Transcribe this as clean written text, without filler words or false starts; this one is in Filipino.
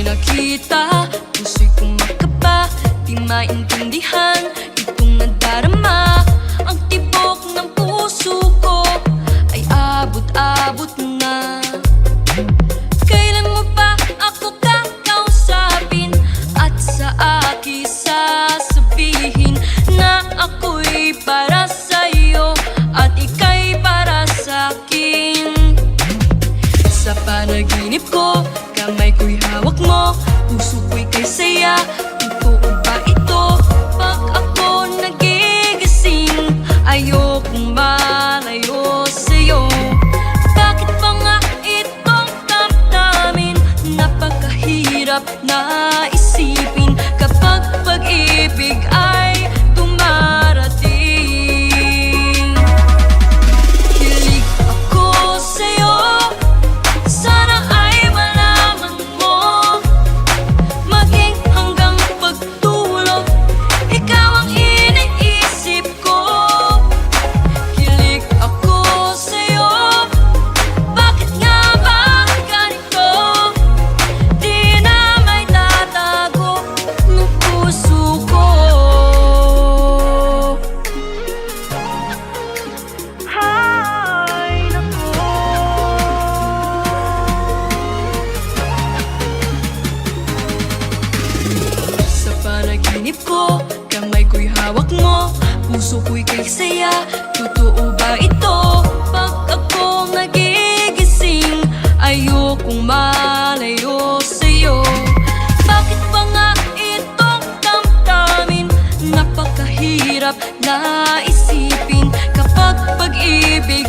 nakita, puso'y kumakaba, di maintindihan itong nadarama. Ang tibok ng puso ko ay abot-abot na. Kailan mo pa ako kakausapin at sa akin sasabihin na ako'y para sa'yo at ika'y para sa'kin? Sa panaginip ko, kamay ko'y hawak mo, puso ko'y kay saya. Totoo ba ito? Pag ako nagigising, ayokong malayo sa'yo. Bakit ba nga itong damdamin? Napakahirap na isipin kapag pag-ibig ay dumarating. Hilig ako sa'yo, sana ay malaman mo. Maging hanggang pagtulog, ikaw ang iniisip ko. Hilig ako sa'yo, bakit nga ba ganito? Di na may tatago ng puso ko. Ay, naku. Sa panaginip ko, kamay ko'y hawak mo, puso ko'y kay saya. Totoo ba ito? Pag ako nagigising, ayokong malayo sa'yo. Bakit ba nga itong damdamin? Napakahirap na isipin kapag pag-ibig